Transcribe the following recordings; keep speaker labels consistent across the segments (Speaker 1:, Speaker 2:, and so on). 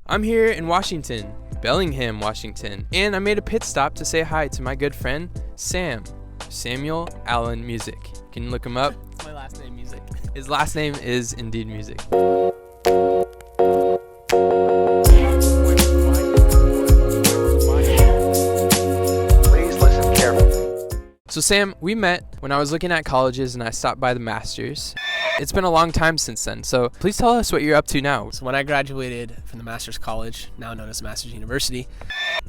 Speaker 1: I'm here in Washington, Bellingham, Washington, and I made a pit stop to say hi to my good friend, Samuel Allen Music. Can you look him up?
Speaker 2: It's my last name, Music.
Speaker 1: His last name is indeed Music. So Sam, we met when I was looking at colleges and I stopped by the Masters. It's been a long time since then, so please tell us what you're up to now.
Speaker 2: So when I graduated from the Masters College, now known as Masters University,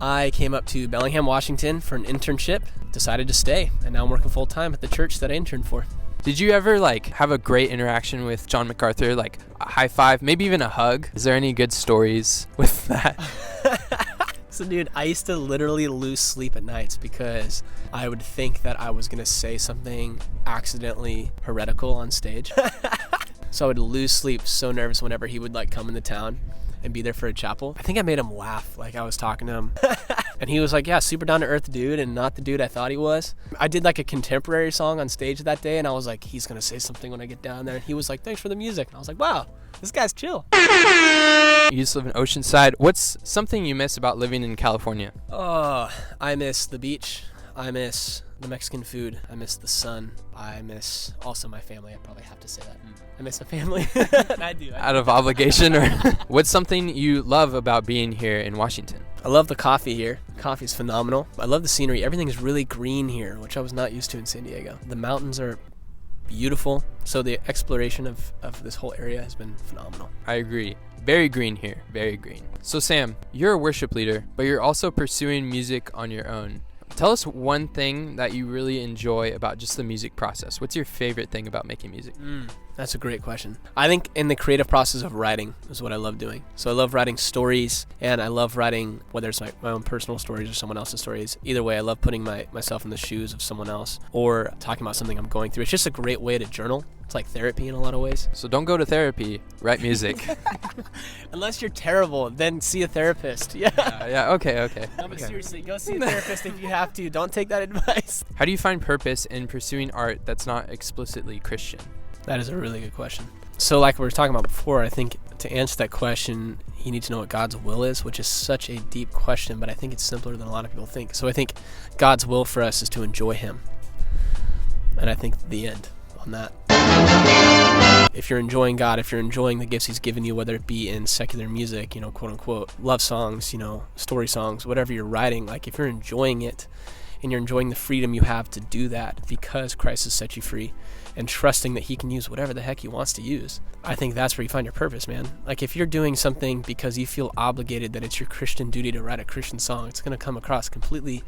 Speaker 2: I came up to Bellingham, Washington for an internship, decided to stay, and now I'm working full time at the church that I interned for.
Speaker 1: Did you ever have a great interaction with John MacArthur, like a high five, maybe even a hug? Is there any good stories with that?
Speaker 2: So dude, I used to literally lose sleep at nights because I would think that I was going to say something accidentally heretical on stage. So I would lose sleep, so nervous whenever he would come into town and be there for a chapel. I think I made him laugh, I was talking to him. And he was like, yeah, super down to earth dude and not the dude I thought he was. I did a contemporary song on stage that day and I was like, he's going to say something when I get down there. And he was like, thanks for the music. And I was like, wow, this guy's chill.
Speaker 1: You used to live in Oceanside. What's something you miss about living in California?
Speaker 2: Oh, I miss the beach. I miss the Mexican food. I miss the sun. I miss also my family. I probably have to say that. I miss my family. I do.
Speaker 1: Out of obligation? Or what's something you love about being here in Washington?
Speaker 2: I love the coffee here. Coffee is phenomenal. I love the scenery. Everything is really green here, which I was not used to in San Diego. The mountains are beautiful. So the exploration of this whole area has been phenomenal.
Speaker 1: I agree. Very green here. Very green. So Sam, you're a worship leader, but you're also pursuing music on your own. Tell us one thing that you really enjoy about just the music process. What's your favorite thing about making music?
Speaker 2: That's a great question. I think in the creative process of writing is what I love doing. So I love writing stories, and I love writing, whether it's my own personal stories or someone else's stories. Either way, I love putting myself in the shoes of someone else or talking about something I'm going through. It's just a great way to journal. It's like therapy in a lot of ways.
Speaker 1: So don't go to therapy, write music.
Speaker 2: Unless you're terrible, then see a therapist.
Speaker 1: Yeah, okay.
Speaker 2: No, but seriously, go see a therapist if you have to. Don't take that advice.
Speaker 1: How do you find purpose in pursuing art that's not explicitly Christian?
Speaker 2: That is a really good question. So like we were talking about before, I think to answer that question, you need to know what God's will is, which is such a deep question, but I think it's simpler than a lot of people think. So I think God's will for us is to enjoy Him. And I think the end on that. If you're enjoying God, if you're enjoying the gifts He's given you, whether it be in secular music, quote unquote, love songs, story songs, whatever you're writing, if you're enjoying it and you're enjoying the freedom you have to do that because Christ has set you free and trusting that He can use whatever the heck He wants to use, I think that's where you find your purpose, man. If you're doing something because you feel obligated that it's your Christian duty to write a Christian song, it's going to come across completely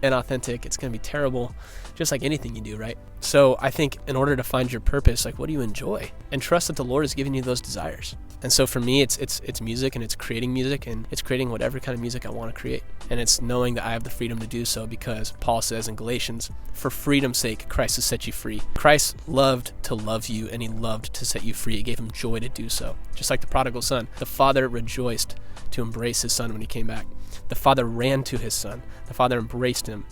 Speaker 2: inauthentic. It's going to be terrible, just like anything you do, right? So I think in order to find your purpose, what do you enjoy? And trust that the Lord has given you those desires. And so for me, it's music, and it's creating music, and it's creating whatever kind of music I want to create. And it's knowing that I have the freedom to do so because Paul says in Galatians, for freedom's sake, Christ has set you free. Christ loved to love you, and He loved to set you free. It gave Him joy to do so. Just like the prodigal son, the father rejoiced to embrace his son when he came back. The father ran to his son. The father embraced him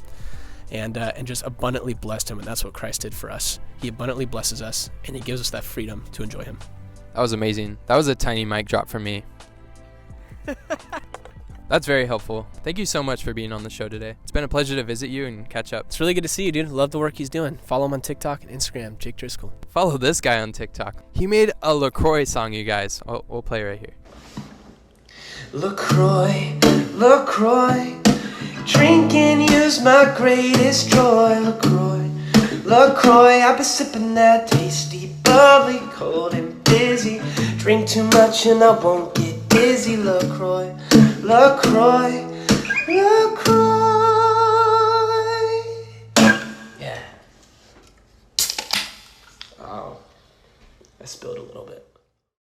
Speaker 2: and just abundantly blessed him. And that's what Christ did for us. He abundantly blesses us, and He gives us that freedom to enjoy Him.
Speaker 1: That was amazing. That was a tiny mic drop for me. That's very helpful. Thank you so much for being on the show today. It's been a pleasure to visit you and catch up.
Speaker 2: It's really good to see you, dude. Love the work he's doing. Follow him on TikTok and Instagram, Jake Driscoll.
Speaker 1: Follow this guy on TikTok. He made a LaCroix song, you guys. We'll play right here.
Speaker 3: LaCroix, drinking you's my greatest joy. LaCroix, I've been sipping that tasty, bubbly, cold and busy. Drink too much and I won't get dizzy. LaCroix.